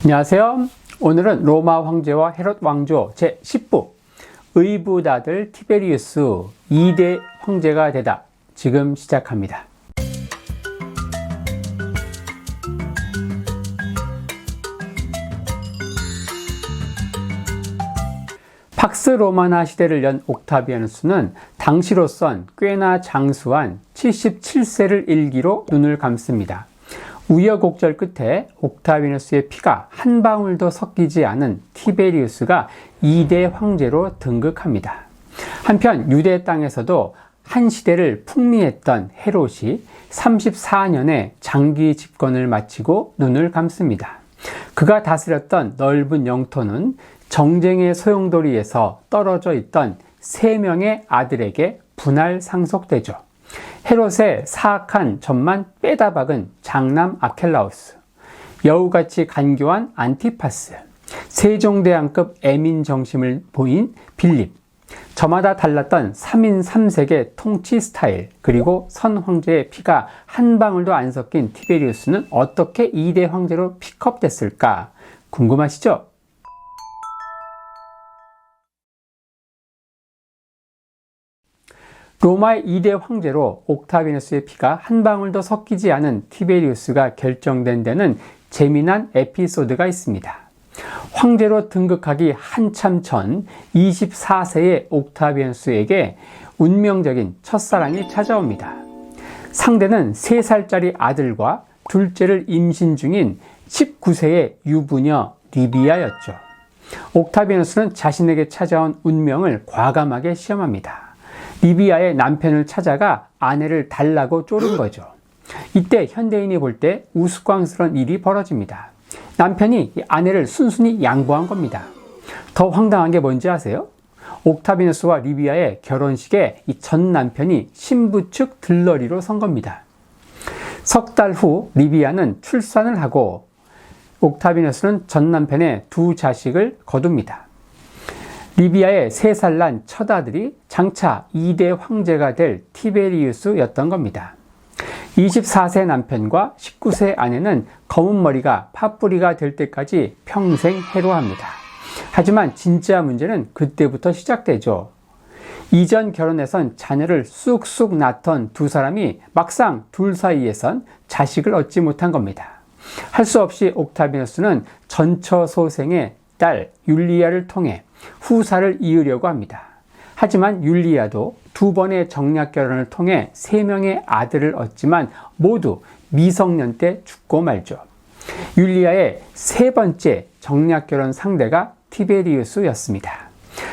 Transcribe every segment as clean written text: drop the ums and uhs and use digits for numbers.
안녕하세요. 오늘은 로마 황제와 헤롯 왕조 제10부 의붓아들 티베리우스 2대 황제가 되다 지금 시작합니다. 팍스 로마나 시대를 연 옥타비아누스는 당시로선 꽤나 장수한 77세를 일기로 눈을 감습니다. 우여곡절 끝에 옥타비아누스의 피가 한 방울도 섞이지 않은 티베리우스가 2대 황제로 등극합니다. 한편 유대 땅에서도 한 시대를 풍미했던 헤롯이 34년의 장기 집권을 마치고 눈을 감습니다. 그가 다스렸던 넓은 영토는 정쟁의 소용돌이에서 떨어져 있던 3명의 아들에게 분할 상속되죠. 헤롯의 사악한 젖만 빼다 박은 장남 아켈라우스, 여우같이 간교한 안티파스, 세종대왕급 애민 정신을 보인 빌립, 저마다 달랐던 3인 3색의 통치 스타일, 그리고 선 황제의 피가 한 방울도 안 섞인 티베리우스는 어떻게 2대 황제로 픽업됐을까 궁금하시죠? 로마의 2대 황제로 옥타비아누스의 피가 한 방울도 섞이지 않은 티베리우스가 결정된 데는 재미난 에피소드가 있습니다. 황제로 등극하기 한참 전 24세의 옥타비아누스에게 운명적인 첫사랑이 찾아옵니다. 상대는 3살짜리 아들과 둘째를 임신 중인 19세의 유부녀 리비아였죠. 옥타비아누스는 자신에게 찾아온 운명을 과감하게 시험합니다. 리비아의 남편을 찾아가 아내를 달라고 쪼른 거죠. 이때 현대인이 볼 때 우스꽝스러운 일이 벌어집니다. 남편이 아내를 순순히 양보한 겁니다. 더 황당한 게 뭔지 아세요? 옥타비아누스와 리비아의 결혼식에 이 전 남편이 신부 측 들러리로 선 겁니다. 석 달 후 리비아는 출산을 하고 옥타비아누스는 전 남편의 2 자식을 거둡니다. 리비아의 3살 난 첫아들이 장차 2대 황제가 될 티베리우스였던 겁니다. 24세 남편과 19세 아내는 검은 머리가 팥뿌리가 될 때까지 평생 해로합니다. 하지만 진짜 문제는 그때부터 시작되죠. 이전 결혼에선 자녀를 쑥쑥 낳던 2 사람이 막상 둘 사이에선 자식을 얻지 못한 겁니다. 할 수 없이 옥타비아누스는 전처소생의 딸 율리아를 통해 후사를 이으려고 합니다. 하지만 율리아도 2번의 정략 결혼을 통해 3명의 아들을 얻지만 모두 미성년 때 죽고 말죠. 율리아의 3번째 정략 결혼 상대가 티베리우스였습니다.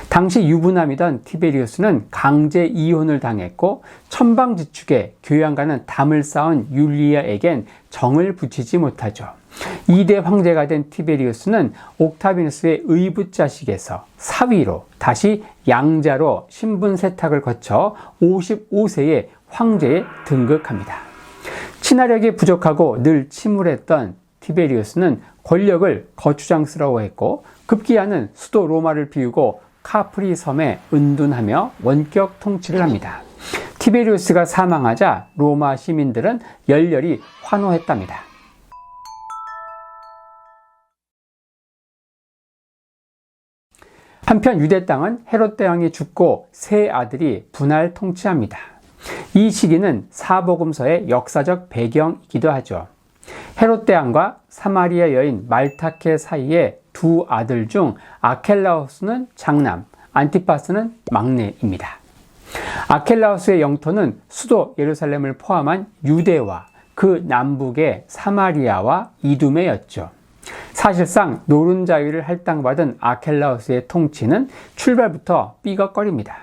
당시 유부남이던 티베리우스는 강제 이혼을 당했고 천방지축에 교양가는 담을 쌓은 율리아에겐 정을 붙이지 못하죠. 2대 황제가 된 티베리우스는 옥타비아누스의 의붓 자식에서 사위로 다시 양자로 신분 세탁을 거쳐 55세의 황제에 등극합니다. 친화력이 부족하고 늘 침울했던 티베리우스는 권력을 거추장스러워했고 급기야는 수도 로마를 비우고 카프리 섬에 은둔하며 원격 통치를 합니다. 티베리우스가 사망하자 로마 시민들은 열렬히 환호했답니다. 한편 유대 땅은 헤롯 대왕이 죽고 3 아들이 분할 통치합니다. 이 시기는 사복음서의 역사적 배경이기도 하죠. 헤롯 대왕과 사마리아 여인 말타케 사이에 2 아들 중 아켈라우스는 장남, 안티파스는 막내입니다. 아켈라우스의 영토는 수도 예루살렘을 포함한 유대와 그 남북의 사마리아와 이두메였죠. 사실상 노른자위를 할당받은 아켈라우스의 통치는 출발부터 삐걱거립니다.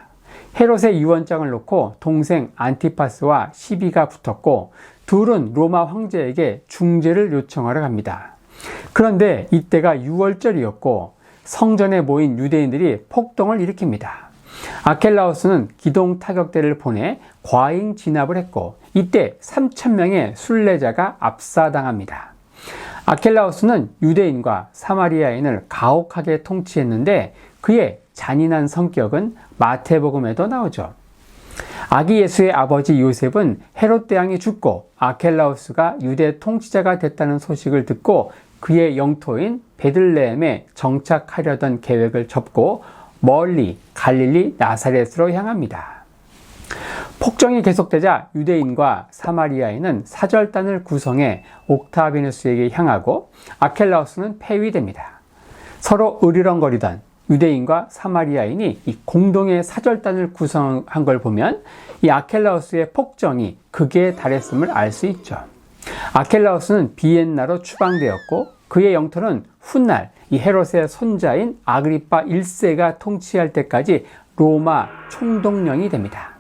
헤롯의 유언장을 놓고 동생 안티파스와 시비가 붙었고 둘은 로마 황제에게 중재를 요청하러 갑니다. 그런데 이때가 6월절이었고 성전에 모인 유대인들이 폭동을 일으킵니다. 아켈라우스는 기동 타격대를 보내 과잉 진압을 했고 이때 3,000명의 순례자가 압사당합니다. 아켈라우스는 유대인과 사마리아인을 가혹하게 통치했는데 그의 잔인한 성격은 마태복음에도 나오죠. 아기 예수의 아버지 요셉은 헤롯 대왕이 죽고 아켈라우스가 유대 통치자가 됐다는 소식을 듣고 그의 영토인 베들레헴에 정착하려던 계획을 접고 멀리 갈릴리 나사렛으로 향합니다. 폭정이 계속되자 유대인과 사마리아인은 사절단을 구성해 옥타비누스에게 향하고 아켈라우스는 폐위됩니다. 서로 으르렁거리던 유대인과 사마리아인이 이 공동의 사절단을 구성한 걸 보면 이 아켈라우스의 폭정이 극에 달했음을 알 수 있죠. 아켈라우스는 비엔나로 추방되었고 그의 영토는 훗날 이 헤롯의 손자인 아그리파 1세가 통치할 때까지 로마 총독령이 됩니다.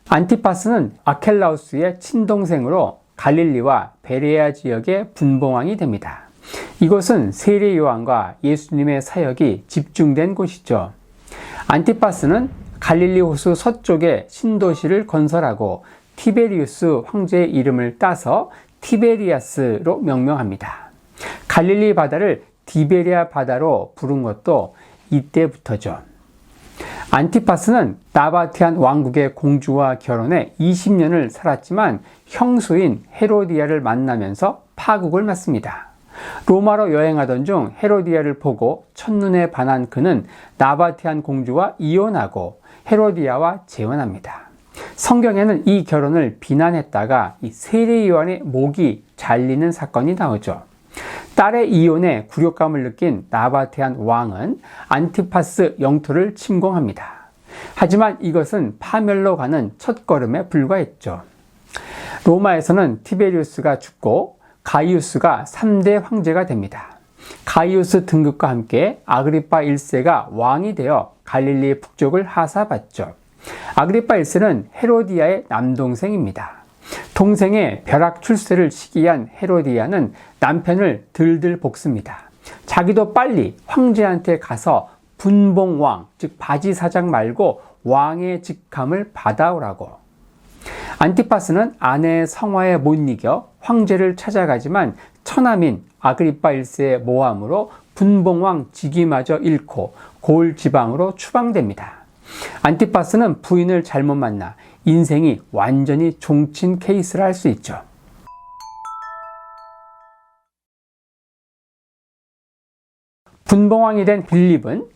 안티파스는 아켈라우스의 친동생으로 갈릴리와 베레아 지역의 분봉왕이 됩니다. 이곳은 세례 요한과 예수님의 사역이 집중된 곳이죠. 안티파스는 갈릴리 호수 서쪽에 신도시를 건설하고 티베리우스 황제의 이름을 따서 티베리아스로 명명합니다. 갈릴리 바다를 디베리아 바다로 부른 것도 이때부터죠. 안티파스는 나바티안 왕국의 공주와 결혼해 20년을 살았지만 형수인 헤로디아를 만나면서 파국을 맞습니다. 로마로 여행하던 중 헤로디아를 보고 첫눈에 반한 그는 나바티안 공주와 이혼하고 헤로디아와 재혼합니다. 성경에는 이 결혼을 비난했다가 이 세례 요한의 목이 잘리는 사건이 나오죠. 딸의 이혼에 굴욕감을 느낀 나바테안 왕은 안티파스 영토를 침공합니다. 하지만 이것은 파멸로 가는 첫걸음에 불과했죠. 로마에서는 티베리우스가 죽고 가이우스가 3대 황제가 됩니다. 가이우스 등극과 함께 아그리파 1세가 왕이 되어 갈릴리 북쪽을 하사받죠. 아그리파 1세는 헤로디아의 남동생입니다. 동생의 벼락 출세를 시기한 헤로디아는 남편을 들들 볶습니다. 자기도 빨리 황제한테 가서 분봉왕, 즉 바지사장 말고 왕의 직함을 받아오라고. 안티파스는 아내의 성화에 못 이겨 황제를 찾아가지만 처남인 아그리파 1세의 모함으로 분봉왕 직위마저 잃고 고을 지방으로 추방됩니다. 안티파스는 부인을 잘못 만나 인생이 완전히 종친 케이스를 할 수 있죠. 분봉왕이 된 빌립은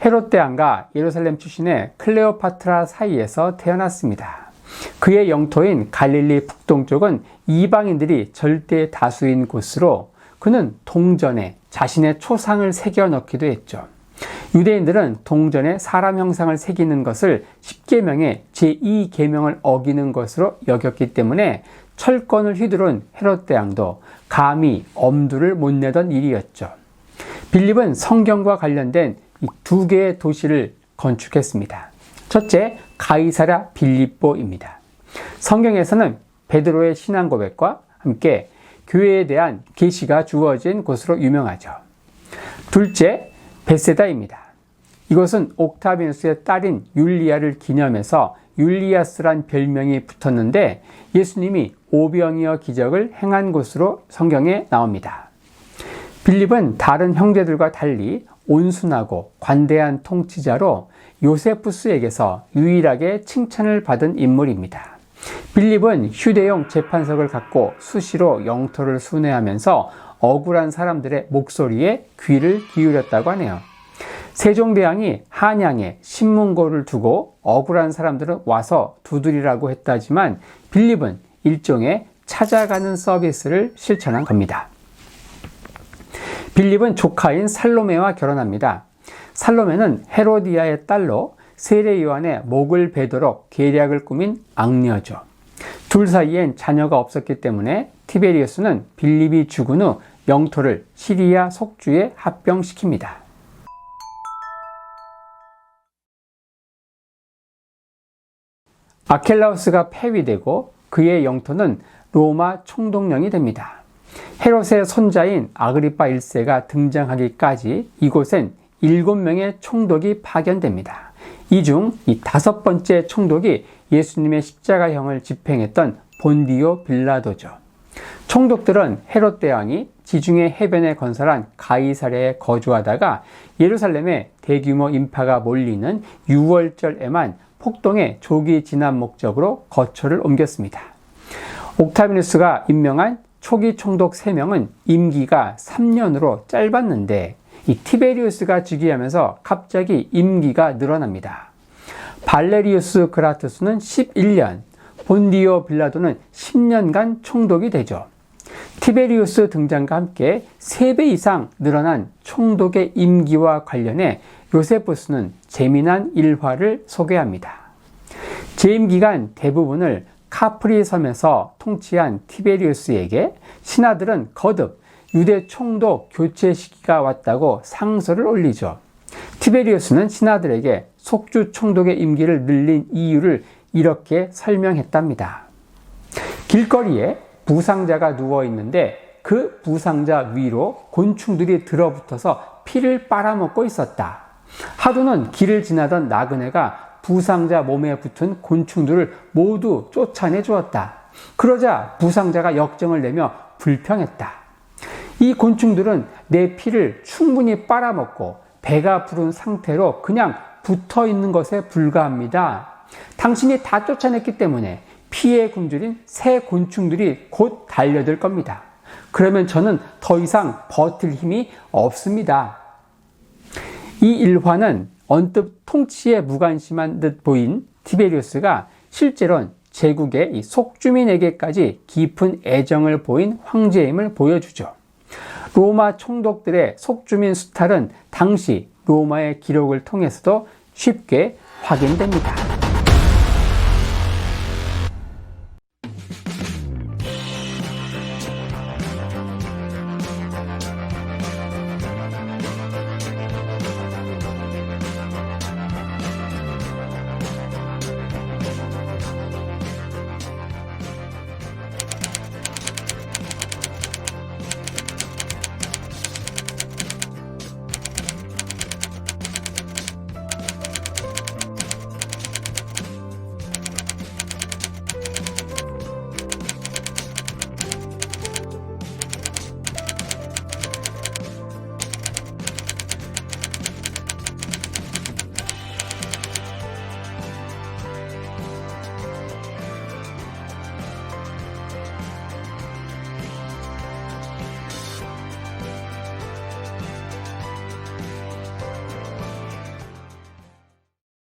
헤롯 대왕과 예루살렘 출신의 클레오파트라 사이에서 태어났습니다. 그의 영토인 갈릴리 북동쪽은 이방인들이 절대 다수인 곳으로 그는 동전에 자신의 초상을 새겨 넣기도 했죠. 유대인들은 동전에 사람 형상을 새기는 것을 십계명의 제2계명을 어기는 것으로 여겼기 때문에 철권을 휘두른 헤롯 대왕도 감히 엄두를 못 내던 일이었죠. 빌립은 성경과 관련된 이 두 개의 도시를 건축했습니다. 첫째, 가이사랴 빌립보입니다. 성경에서는 베드로의 신앙 고백과 함께 교회에 대한 계시가 주어진 곳으로 유명하죠. 둘째, 베세다입니다. 이것은 옥타비누스의 딸인 율리아를 기념해서 율리아스란 별명이 붙었는데 예수님이 오병이어 기적을 행한 곳으로 성경에 나옵니다. 빌립은 다른 형제들과 달리 온순하고 관대한 통치자로 요세푸스에게서 유일하게 칭찬을 받은 인물입니다. 빌립은 휴대용 재판석을 갖고 수시로 영토를 순회하면서 억울한 사람들의 목소리에 귀를 기울였다고 하네요. 세종대왕이 한양에 신문고를 두고 억울한 사람들은 와서 두드리라고 했다지만 빌립은 일종의 찾아가는 서비스를 실천한 겁니다. 빌립은 조카인 살로메와 결혼합니다. 살로메는 헤로디아의 딸로 세례 요한의 목을 베도록 계략을 꾸민 악녀죠. 둘 사이엔 자녀가 없었기 때문에 티베리우스는 빌립이 죽은 후 영토를 시리아 속주에 합병시킵니다. 아켈라우스가 폐위되고 그의 영토는 로마 총독령이 됩니다. 헤롯의 손자인 아그리파 1세가 등장하기까지 이곳엔 7명의 총독이 파견됩니다. 이 중 이 5번째 총독이 예수님의 십자가형을 집행했던 본디오 빌라도죠. 총독들은 헤롯 대왕이 지중해 해변에 건설한 가이사랴에 거주하다가 예루살렘에 대규모 인파가 몰리는 6월절에만 폭동의 조기 진압 목적으로 거처를 옮겼습니다. 옥타비누스가 임명한 초기 총독 3명은 임기가 3년으로 짧았는데 이 티베리우스가 즉위하면서 갑자기 임기가 늘어납니다. 발레리우스 그라투스는 11년, 본디오 빌라도는 10년간 총독이 되죠. 티베리우스 등장과 함께 3배 이상 늘어난 총독의 임기와 관련해 요세푸스는 재미난 일화를 소개합니다. 재임 기간 대부분을 카프리 섬에서 통치한 티베리우스에게 신하들은 거듭 유대 총독 교체 시기가 왔다고 상소를 올리죠. 티베리우스는 신하들에게 속주 총독의 임기를 늘린 이유를 이렇게 설명했답니다. 길거리에 부상자가 누워 있는데 그 부상자 위로 곤충들이 들어붙어서 피를 빨아먹고 있었다. 하도는 길을 지나던 나그네가 부상자 몸에 붙은 곤충들을 모두 쫓아내 주었다. 그러자 부상자가 역정을 내며 불평했다. 이 곤충들은 내 피를 충분히 빨아먹고 배가 부른 상태로 그냥 붙어 있는 것에 불과합니다. 당신이 다 쫓아냈기 때문에 피의 굶주린 새 곤충들이 곧 달려들 겁니다. 그러면 저는 더 이상 버틸 힘이 없습니다. 이 일화는 언뜻 통치에 무관심한 듯 보인 티베리우스가 실제로는 제국의 속주민에게까지 깊은 애정을 보인 황제임을 보여주죠. 로마 총독들의 속주민 수탈은 당시 로마의 기록을 통해서도 쉽게 확인됩니다.